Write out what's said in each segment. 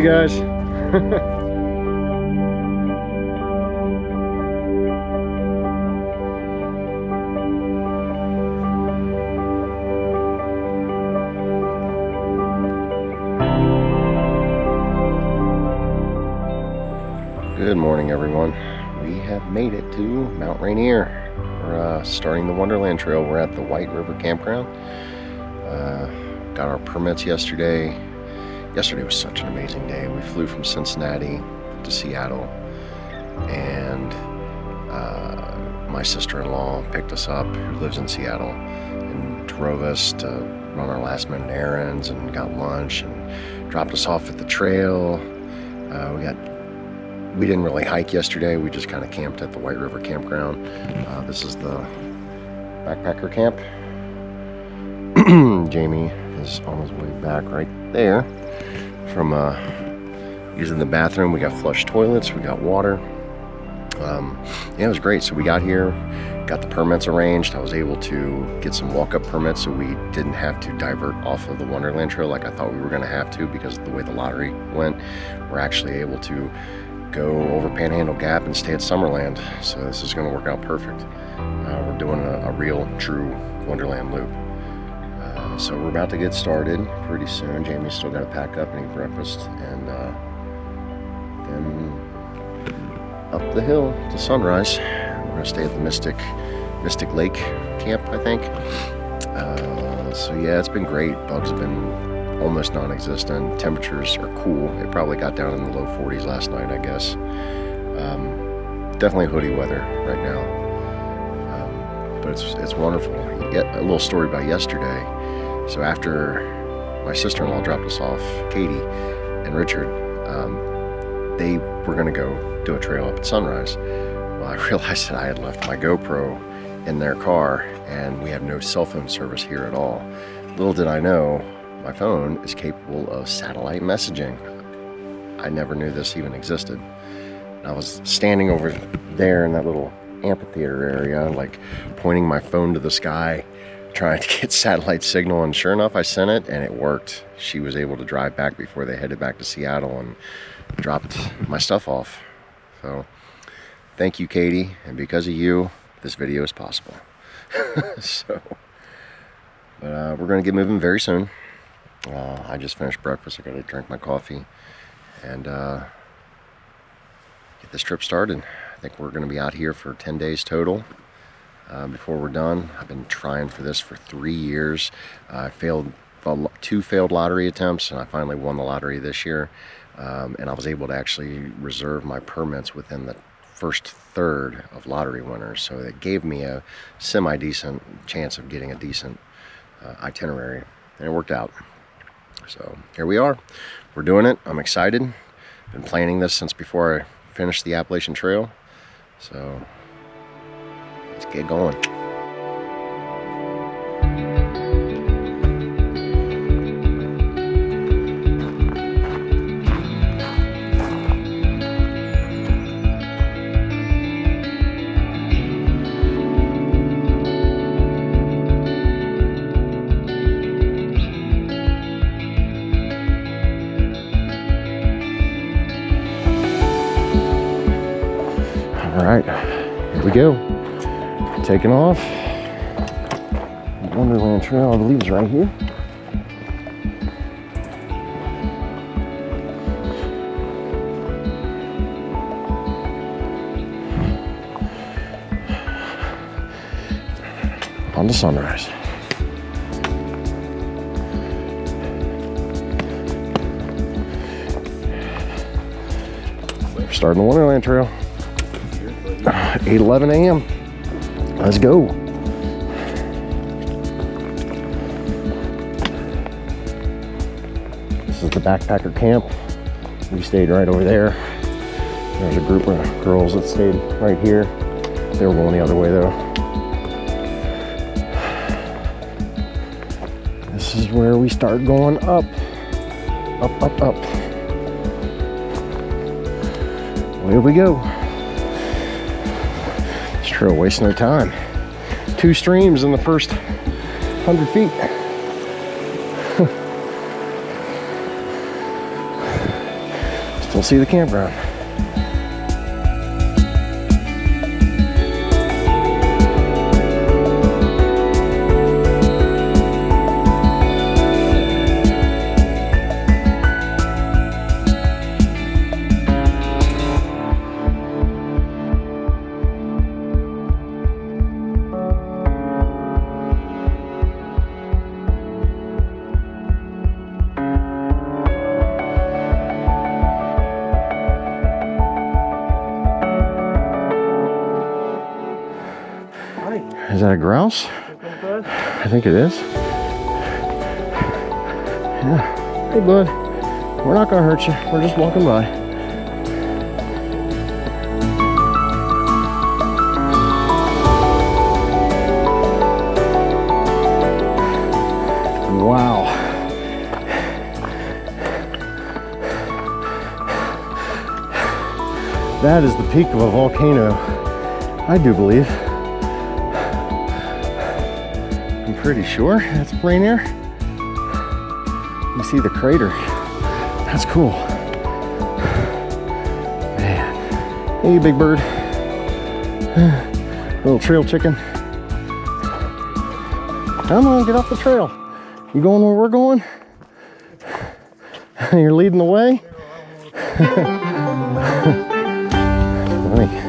guys. Good morning, everyone. We have made it to Mount Rainier. We're starting the Wonderland Trail. We're at the White River Campground. Got our permits yesterday. Yesterday was such an amazing day. We flew from Cincinnati to Seattle, and my sister-in-law picked us up, who lives in Seattle, and drove us to run our last-minute errands and got lunch and dropped us off at the trail. We didn't really hike yesterday. We just kind of camped at the White River Campground. This is the backpacker camp. Jamie is on his way back right there from using the bathroom. We got flush toilets, we got water. Yeah, it was great. So we got here, got the permits arranged. I was able to get some walk-up permits so we didn't have to divert off of the Wonderland Trail like I thought we were going to have to because of the way the lottery went. We're actually able to go over Panhandle Gap and stay at Summerland. So this is going to work out perfect. We're doing a real, true Wonderland loop. So we're about to get started pretty soon. Jamie's still got to pack up and eat breakfast, and then up the hill to Sunrise. We're going to stay at the Mystic Lake camp, I think. So yeah, it's been great. Bugs have been almost non-existent. Temperatures are cool. It probably got down in the low 40s last night, I guess. Definitely hoodie weather right now, but it's wonderful. Yet a little story about yesterday. So after my sister-in-law dropped us off, Katie and Richard, they were going to go do a trail up at Sunrise. Well, I realized that I had left my GoPro in their car, and we have no cell phone service here at all. Little did I know, my phone is capable of satellite messaging. I never knew this even existed. I was standing over there in that little amphitheater area, like pointing my phone to the sky, trying to get satellite signal, and sure enough, I sent it and it worked. She was able to drive back before they headed back to Seattle and dropped my stuff off. So thank you, Katie, and because of you, this video is possible. But we're gonna get moving very soon. I just finished breakfast. I gotta drink my coffee and get this trip started. I think we're gonna be out here for 10 days total before we're done. I've been trying for this for 3 years. I failed 2 failed lottery attempts, and I finally won the lottery this year. And I was able to actually reserve my permits within the first third of lottery winners. So it gave me a semi-decent chance of getting a decent itinerary, and it worked out. So here we are. We're doing it. I'm excited. Been planning this since before I finished the Appalachian Trail. So let's get going. All right, here we go. Taking off. Wonderland Trail, I believe, is right here. On to Sunrise. We're starting the Wonderland Trail. 8:11 a.m. Let's go. This is the backpacker camp. We stayed right over there. There's a group of girls that stayed right here. They were going the other way though. This is where we start going up. Up, up, up. Away we go. Trail wastes no time. 2 streams in the first 100 feet. we'll see the campground. Is that a grouse? I think it is. Yeah. Hey, bud. We're not gonna hurt you. We're just walking by. Wow. That is the peak of a volcano, I do believe. Pretty sure that's Rainier. You see the crater. That's cool. Man. Hey, big bird. Little trail chicken. Come on, get off the trail. You going where we're going? You're leading the way? Funny.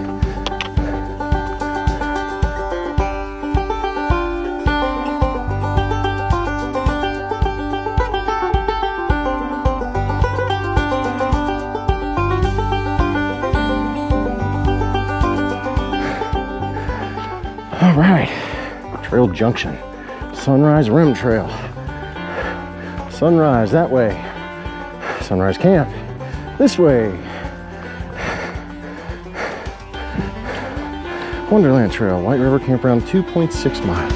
All right, Trail Junction, Sunrise Rim Trail, Sunrise that way, Sunrise Camp this way, Wonderland Trail, White River Campground, 2.6 miles.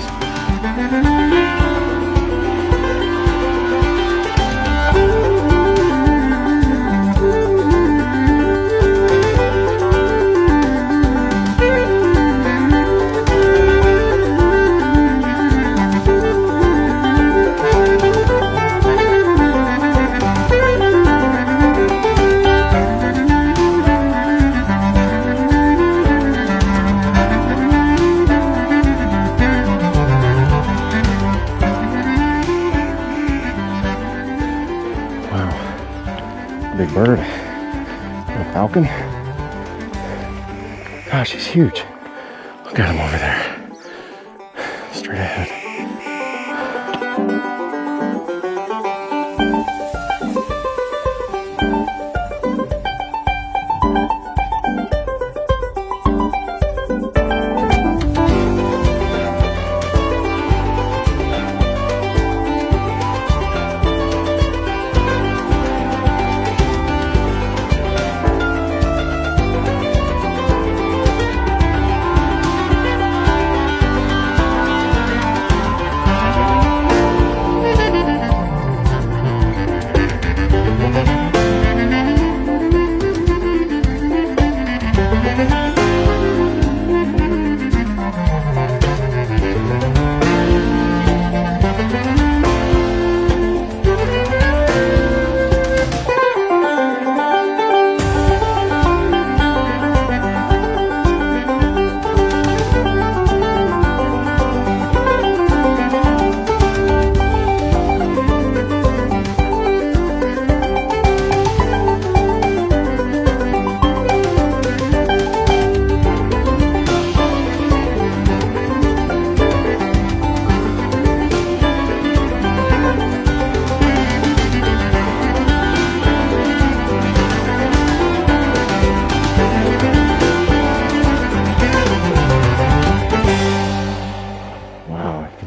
Big bird, little falcon. Gosh, he's huge. Look at him over there, straight ahead.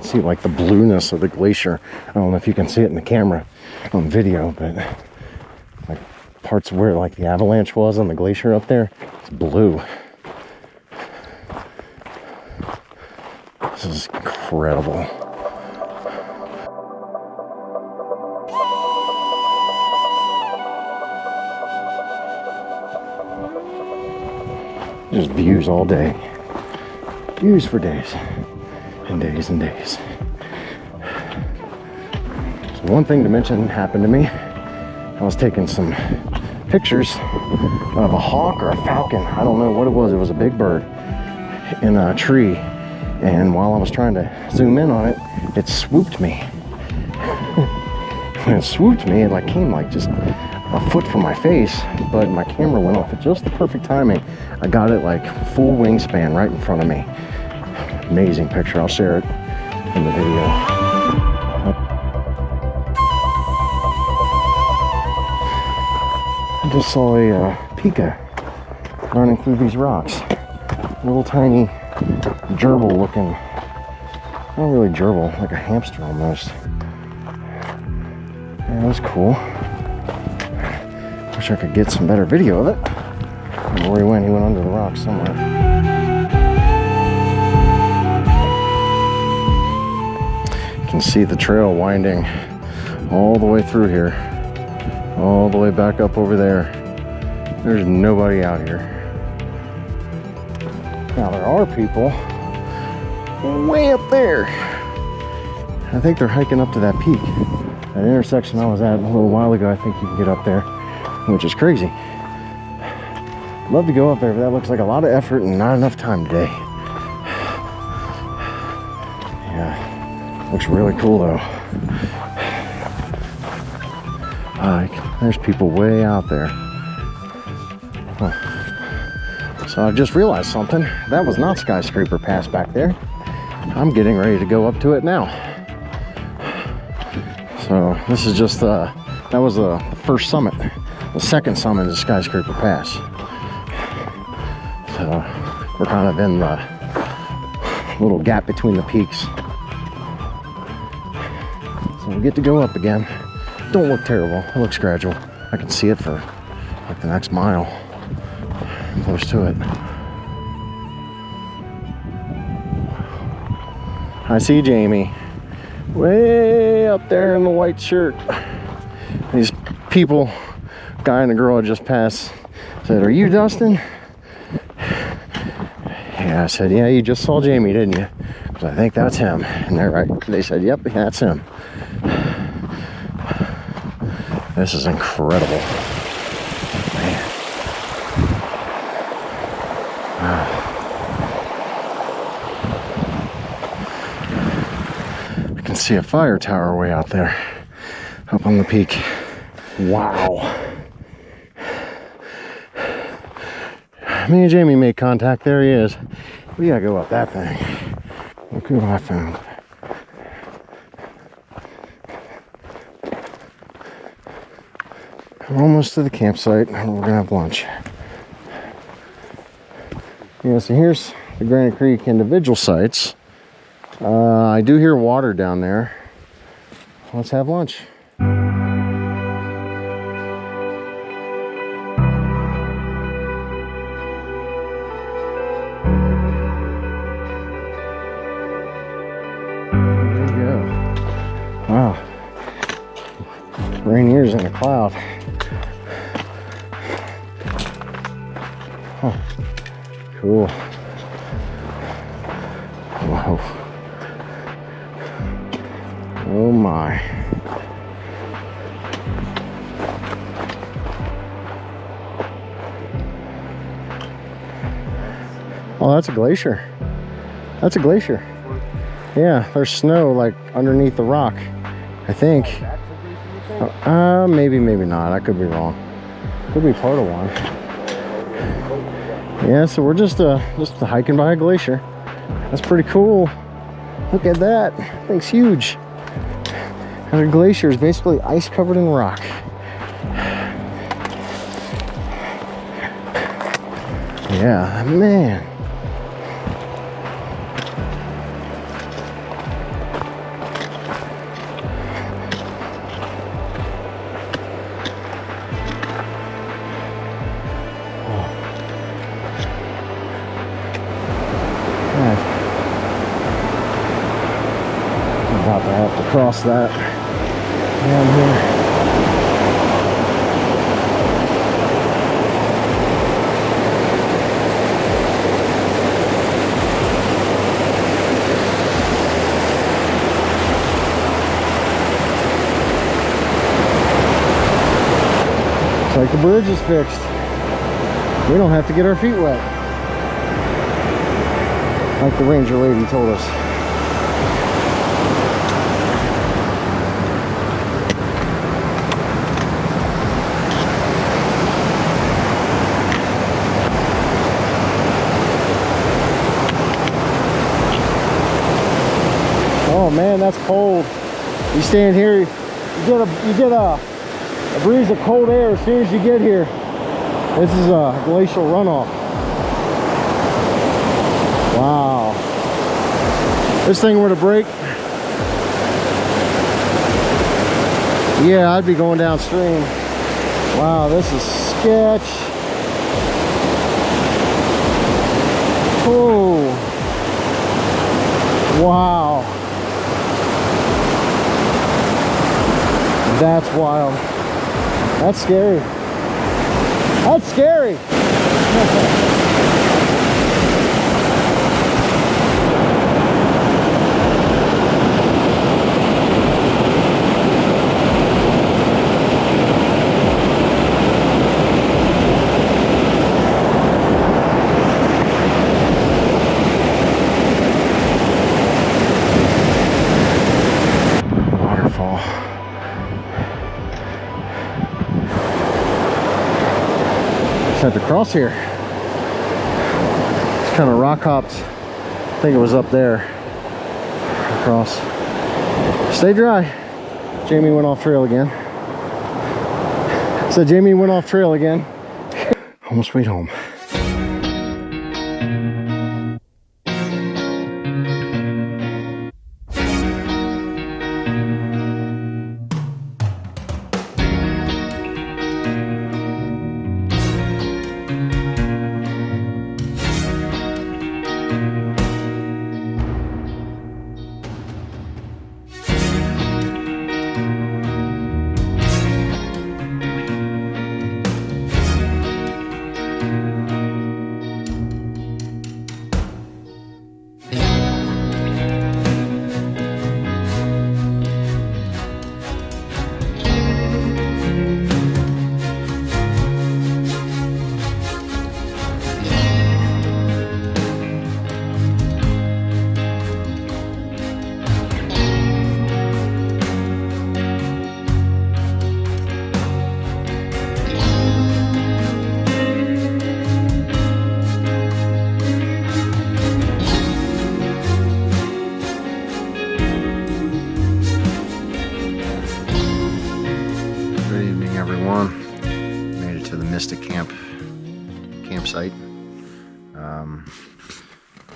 See like the blueness of the glacier. I don't know if you can see it in the camera on video, but like parts where like the avalanche was on the glacier up there, it's blue. This is incredible. Just views all day. Views for days. And days and days. So one thing to mention happened to me. I was taking some pictures of a hawk or a falcon. I don't know what it was. It was a big bird in a tree. And while I was trying to zoom in on it, it swooped me. When it swooped me, it like came like just a foot from my face, but my camera went off at just the perfect timing. I got it like full wingspan right in front of me. Amazing picture. I'll share it in the video. I just saw a pika running through these rocks. Little tiny gerbil looking, not really gerbil, like a hamster almost. Yeah, that was cool. Wish I could get some better video of it. I don't know where he went. He went under the rocks somewhere. You can see the trail winding all the way through here, all the way back up over there. There's nobody out here. Now there are people way up there. I think they're hiking up to that peak. That intersection I was at a little while ago, I think you can get up there, which is crazy. I'd love to go up there, but that looks like a lot of effort and not enough time today. Yeah, looks really cool though. There's people way out there. Huh. So I've just realized something. That was not Skyscraper Pass back there. I'm getting ready to go up to it now. So this is just that was the first summit. The second summit is Skyscraper Pass. So we're kind of in the little gap between the peaks. So we get to go up again. Don't look terrible. It looks gradual. I can see it for like the next mile. Close to it. I see Jamie way up there in the white shirt. These people, guy and a girl I just passed, said, "Are you Dustin?" Yeah, I said, "Yeah, you just saw Jamie, didn't you?" Because I think that's him. And they're right. They said, "Yep, that's him." This is incredible. Man. I can see a fire tower way out there, up on the peak. Wow. Me and Jamie made contact. There he is. We gotta go up that thing. Look who I found. We're almost to the campsite and we're gonna have lunch. Yeah, so here's the Granite Creek individual sites. I do hear water down there. Let's have lunch. There you go. Wow. Rainier's in a cloud. Huh. Cool. Whoa. Oh my. Oh, that's a glacier. That's a glacier. Yeah, there's snow like underneath the rock, I think. Maybe, maybe not. I could be wrong. Could be part of one. Yeah, so we're just hiking by a glacier. That's pretty cool. Look at that. Thing's huge. And a glacier is basically ice covered in rock. Yeah, man. About to have to cross that down here. So Like the bridge is fixed. We don't have to get our feet wet. Like the ranger lady told us. Oh man, that's cold. You stand here, you get a breeze of cold air as soon as you get here. This is a glacial runoff. Wow. This thing were to break, yeah, I'd be going downstream. Wow, this is sketch. Oh. Wow. That's wild. That's scary. That's scary. Waterfall. Had to cross here. It's kind of rock hopped. I think it was up there. Across. Stay dry. Jamie went off trail again. So Jamie went off trail again. Almost sweet home. Campsite.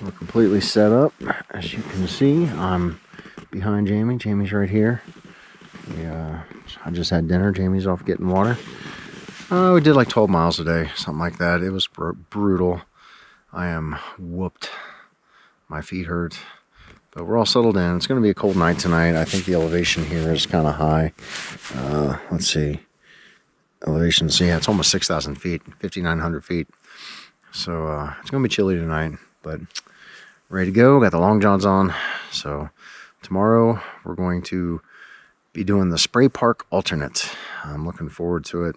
We're completely set up. As you can see, I'm behind Jamie. Jamie's right here. I just had dinner. Jamie's off getting water. We did like 12 miles a day, something like that. It was brutal. I am whooped. My feet hurt. But we're all settled in. It's going to be a cold night tonight. I think the elevation here is kind of high. Let's see. Elevation, yeah, it's almost 6,000 feet, 5,900 feet. So it's going to be chilly tonight, but ready to go. Got the long johns on. So tomorrow we're going to be doing the spray park alternate. I'm looking forward to it.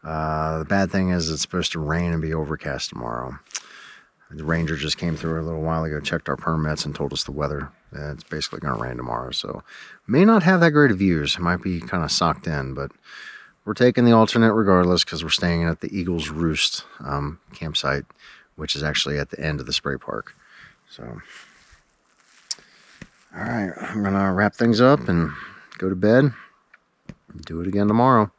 The bad thing is it's supposed to rain and be overcast tomorrow. The ranger just came through a little while ago, checked our permits, and told us the weather. It's basically going to rain tomorrow. So may not have that great of views. It might be kind of socked in, but we're taking the alternate regardless because we're staying at the Eagle's Roost campsite, which is actually at the end of the spray park. So, all right, I'm going to wrap things up and go to bed. Do it again tomorrow.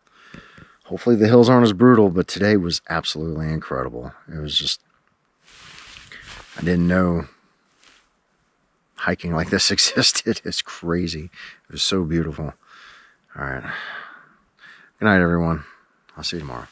Hopefully the hills aren't as brutal, but today was absolutely incredible. It was just, I didn't know hiking like this existed. It's crazy. It was so beautiful. All right. Good night, everyone. I'll see you tomorrow.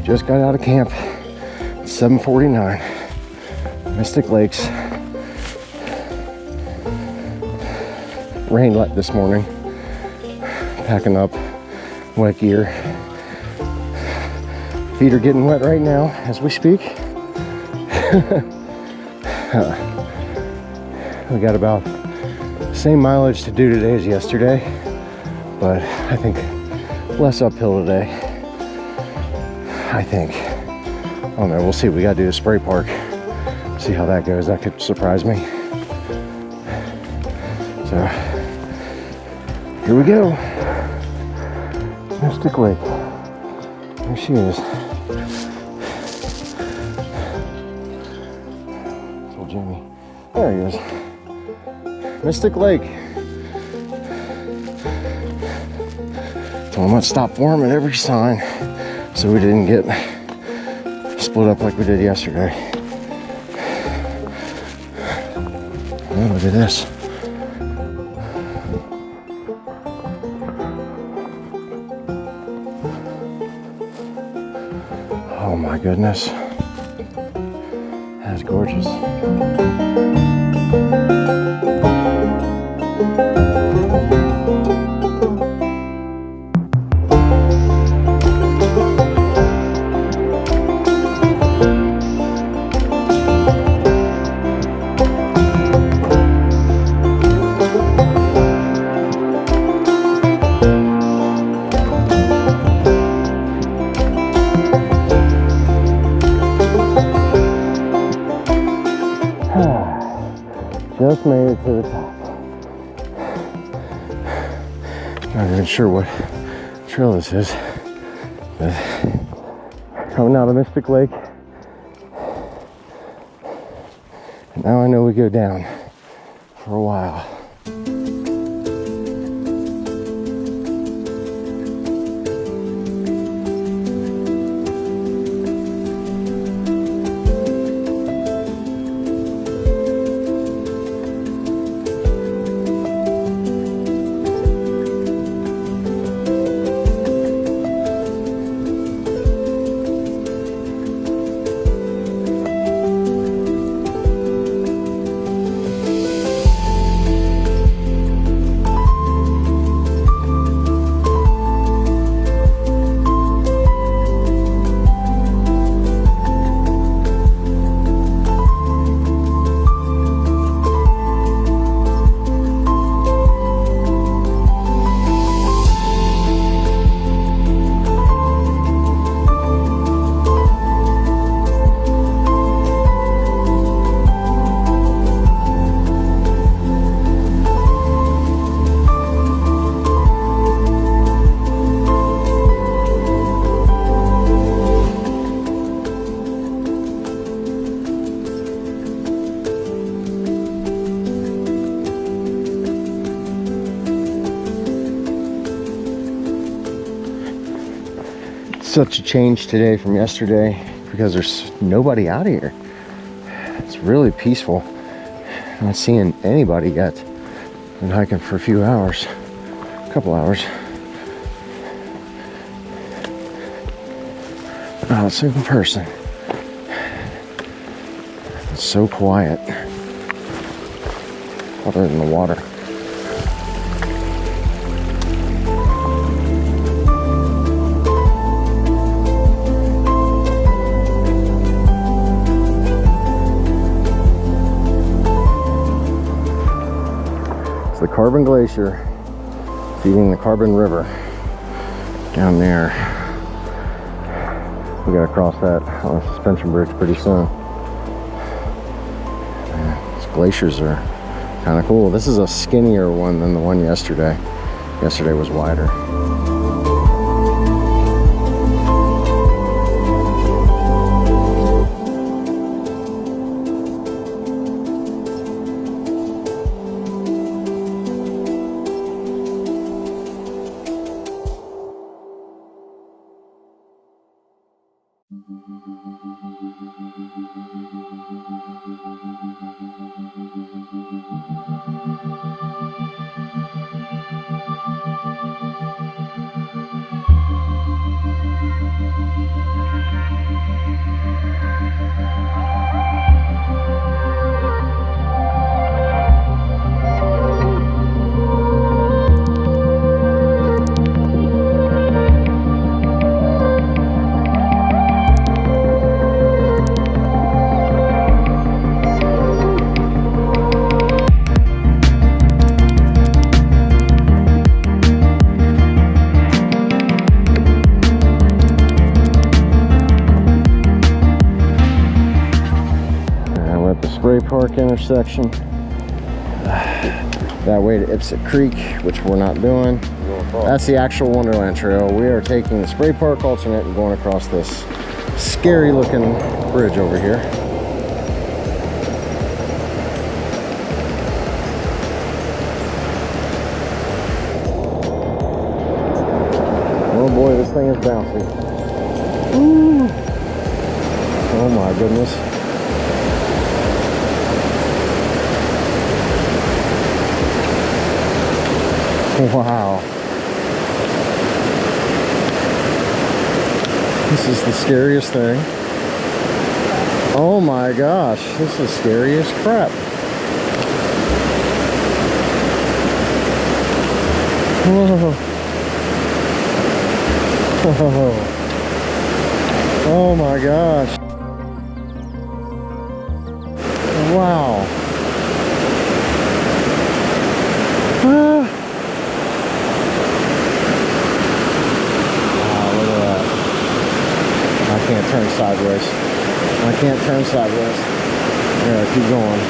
Just got out of camp. 7:49. Mystic Lakes. Rain let this morning. Packing up wet gear. Feet are getting wet right now as we speak. We got about the same mileage to do today as yesterday, but I think less uphill today. I think. I don't know, we'll see. We gotta do a spray park. See how that goes. That could surprise me. So, here we go. Mystic Lake. There she is. Told Jamie. There he is. Mystic Lake. Told him I'd stop for him at every sign so we didn't get split up like we did yesterday. Oh, look at this. Oh my goodness. That's gorgeous. Just made it to the top. Not even sure what trail this is, but coming out of Mystic Lake. And now I know we go down for a while. Such a change today from yesterday because there's nobody out here. It's really peaceful. I'm not seeing anybody yet. Been hiking for a few hours, a couple hours. Not a single person. It's so quiet, other than the water. It's the Carbon Glacier feeding the Carbon River down there. We gotta cross that on a suspension bridge pretty soon. These glaciers are kind of cool. This is a skinnier one than the one yesterday. Yesterday was wider. Park intersection. That way it's a creek, which we're not doing. That's the actual Wonderland Trail. We are taking the Spray Park alternate and going across this scary looking bridge over here. Oh boy, this thing is bouncy. Ooh. Oh my goodness. Wow. This is the scariest thing. Oh my gosh, this is scary as crap. Oh. Oh my gosh. Wow. Wow, look at that. I can't turn sideways. I can't turn sideways. Yeah, keep going.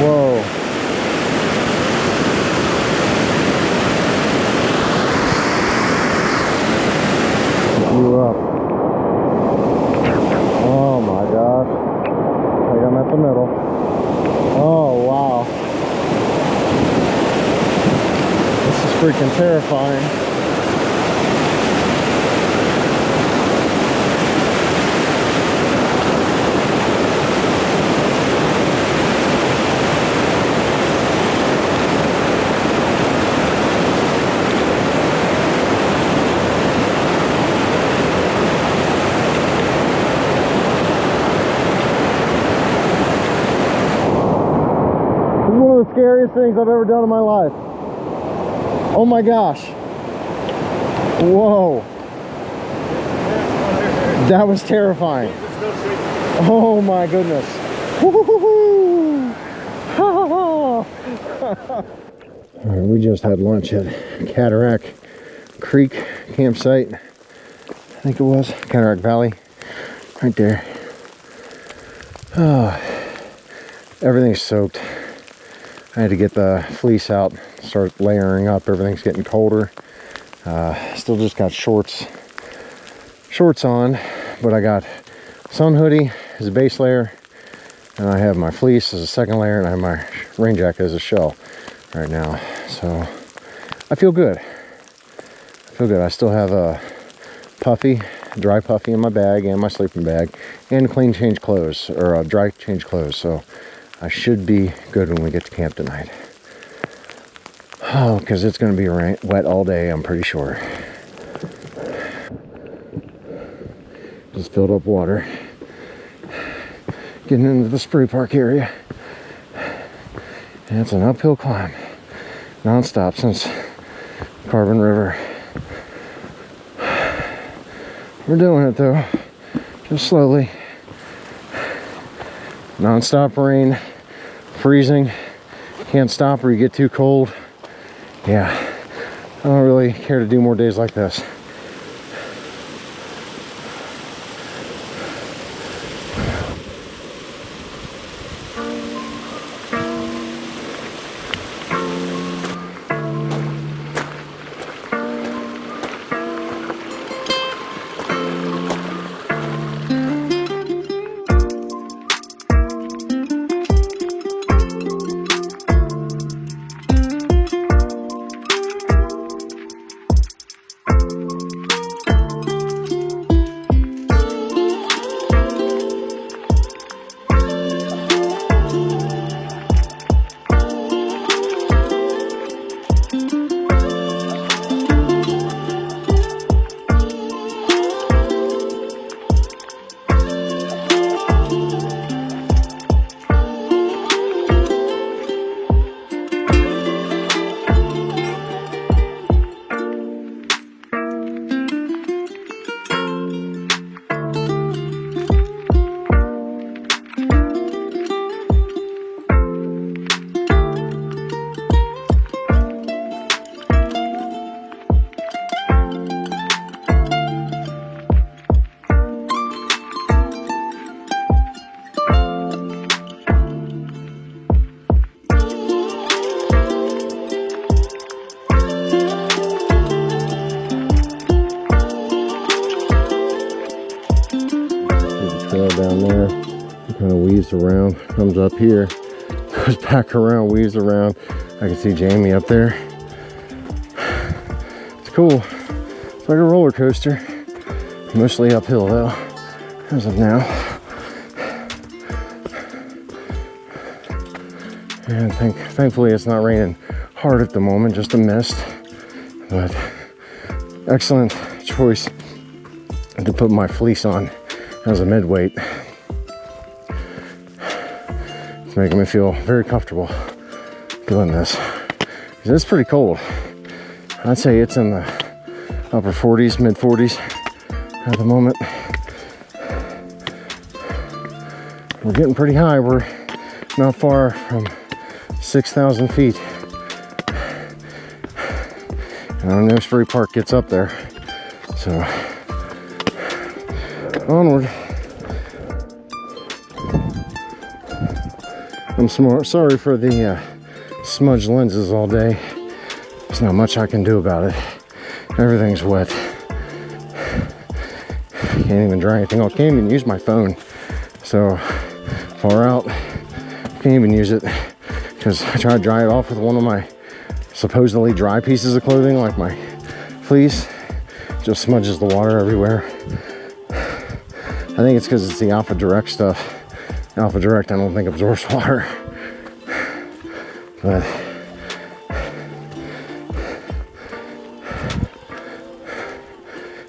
Whoa. You up. Oh my gosh. Like I'm at the middle. Oh wow. This is freaking terrifying. One of the scariest things I've ever done in my life. Oh my gosh. Whoa. That was terrifying. Oh my goodness. Alright, we just had lunch at Cataract Creek campsite. I think it was Cataract Valley. Right there. Oh, everything's soaked. I had to get the fleece out, start layering up. Everything's getting colder. Still just got shorts on, but I got sun hoodie as a base layer, and I have my fleece as a second layer, and I have my rain jacket as a shell right now. So I feel good. I still have a dry puffy in my bag, and my sleeping bag, and clean change clothes, or dry change clothes. So I should be good when we get to camp tonight. Oh, because it's going to be wet all day, I'm pretty sure. Just filled up water. Getting into the Spray Park area. And it's an uphill climb. Non-stop since Carbon River. We're doing it though. Just slowly. Non-stop rain, freezing, can't stop or you get too cold. Yeah, I don't really care to do more days like this. weaves around, comes up here, goes back around, weaves around. I can see Jamie up there. It's cool. It's like a roller coaster. Mostly uphill though, as of now. And thankfully it's not raining hard at the moment, just a mist. But excellent choice to put my fleece on as a mid-weight. It's making me feel very comfortable doing this. 'Cause it's pretty cold. I'd say it's in the upper 40s, mid 40s at the moment. We're getting pretty high. We're not far from 6,000 feet. And I know Spray Park gets up there. So, onward. I'm sorry for the smudged lenses all day. There's not much I can do about it. Everything's wet. Can't even dry anything. I can't even use my phone. So far out, can't even use it because I tried to dry it off with one of my supposedly dry pieces of clothing, like my fleece. Just smudges the water everywhere. I think it's because it's the Alpha Direct stuff. Alpha Direct, I don't think absorbs water. But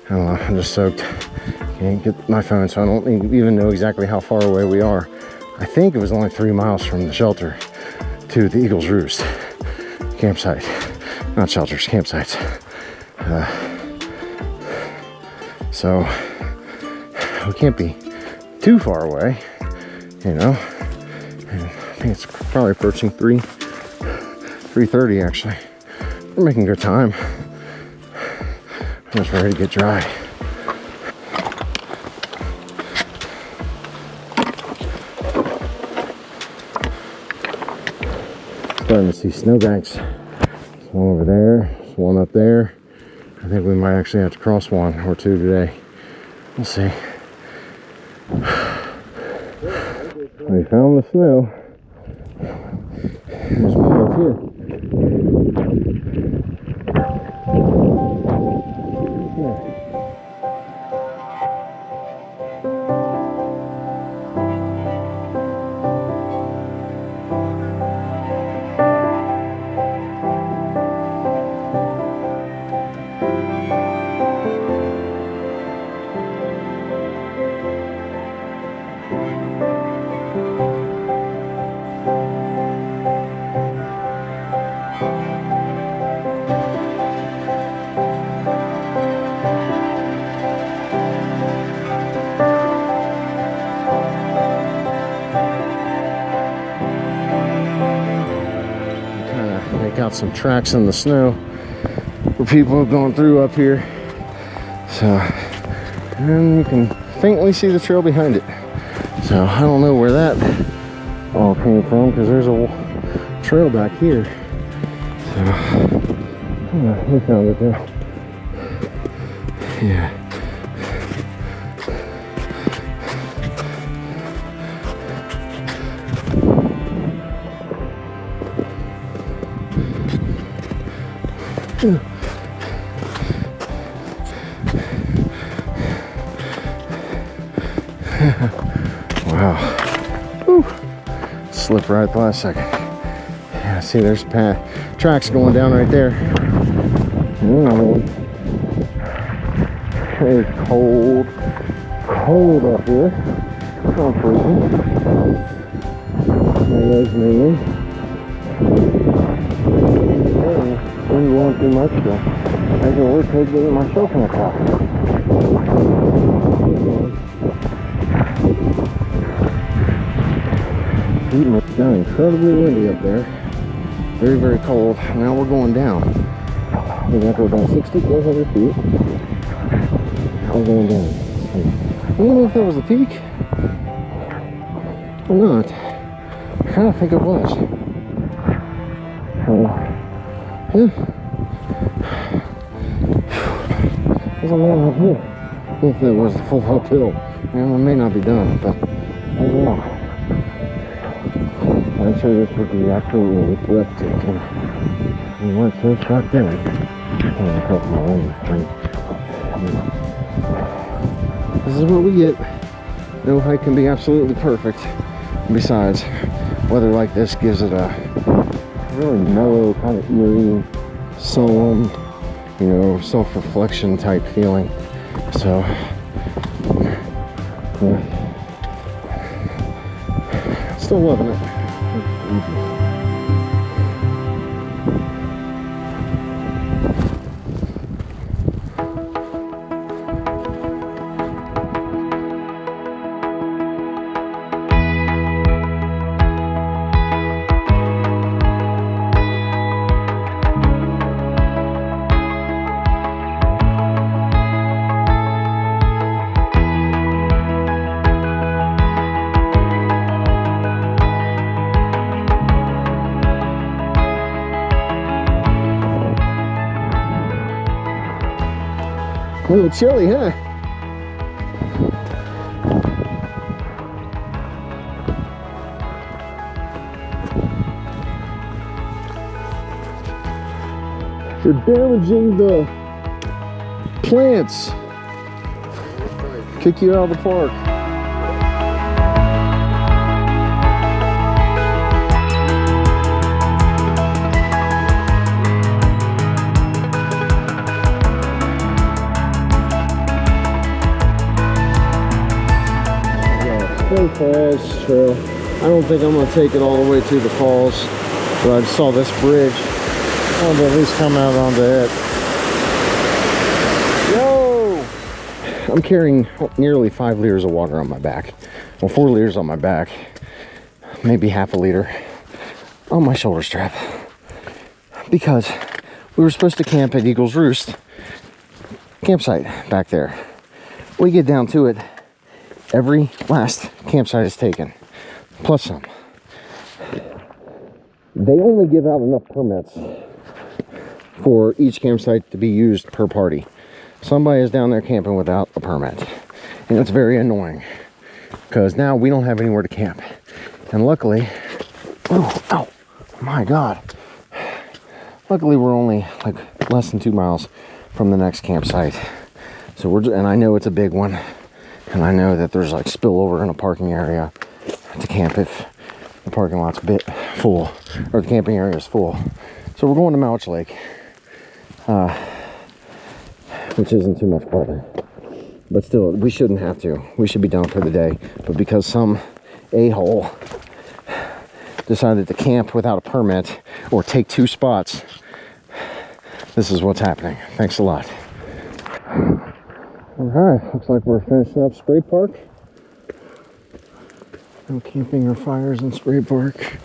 I don't know, I'm just soaked. Can't get my phone, so I don't even know exactly how far away we are. I think it was only 3 miles from the shelter to the Eagle's Roost campsite. Not shelters, campsites. So we can't be too far away, you know. And I think it's probably approaching 3:30 actually. We're making good time. I'm just ready to get dry. Starting to see snowbanks. There's one over there, there's one up there. I think we might actually have to cross one or two today. We'll see. We found the snow. There's one up here. Out some tracks in the snow where people have gone through up here, so, and you can faintly see the trail behind it. So I don't know where that all came from because there's a trail back here. So we found it there. Yeah. Wow. Whew. Slipped right at the last second. Yeah, see there's tracks going down right there. It's cold up here. I'm freezing. My legs mainly. Didn't want too much, so I can work hard getting myself in the car. It's got incredibly windy up there. Very, very cold. Now we're going down. We're going to go about 6,400 feet. We're going down. I don't know if that was the peak or not. I kind of think it was. Yeah. There's a man up here. If it was the full uphill, I may not be done, but I don't know. I'm sure this would be absolutely breathtaking. We weren't so shut down. This is what we get. No hike can be absolutely perfect. Besides, weather like this gives it a really mellow, kind of eerie, solemn, you know, self-reflection type feeling. So, yeah. Still loving it. A little chilly, huh? You're damaging the plants. Kick you out of the park. Falls trail. I don't think I'm gonna take it all the way to the falls, but I just saw this bridge. I want to at least come out onto it. Yo! I'm carrying nearly 5 liters of water on my back. Well, 4 liters on my back, maybe half a liter on my shoulder strap, because we were supposed to camp at Eagle's Roost campsite back there. We get down to it, every last campsite is taken, plus some. They only give out enough permits for each campsite to be used per party. Somebody is down there camping without a permit, and it's very annoying because now we don't have anywhere to camp. And luckily, oh my God, luckily we're only like less than 2 miles from the next campsite. So and I know it's a big one. And I know that there's like spillover in a parking area to camp if the parking lot's a bit full, or the camping area is full. So we're going to Mouch Lake, which isn't too much farther. But still, we shouldn't have to. We should be done for the day. But because some a-hole decided to camp without a permit or take 2 spots, this is what's happening. Thanks a lot. Alright, looks like we're finishing up Spray Park. No camping or fires in Spray Park.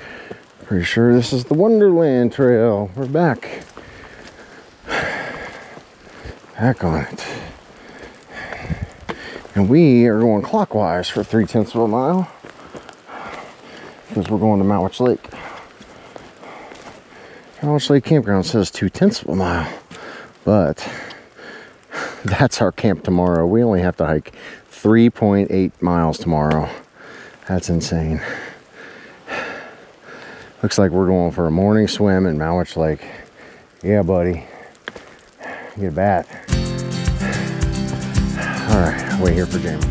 Pretty sure this is the Wonderland trail. We're back. Back on it. And we are going clockwise for 3/10 of a mile, because we're going to Mouch Lake. Mouch Lake Campground says 2/10 of a mile, but that's our camp tomorrow. We only have to hike 3.8 miles tomorrow. That's insane. Looks like we're going for a morning swim in Mouch Lake. Yeah, buddy. Get a bat. All right, wait here for Jamie.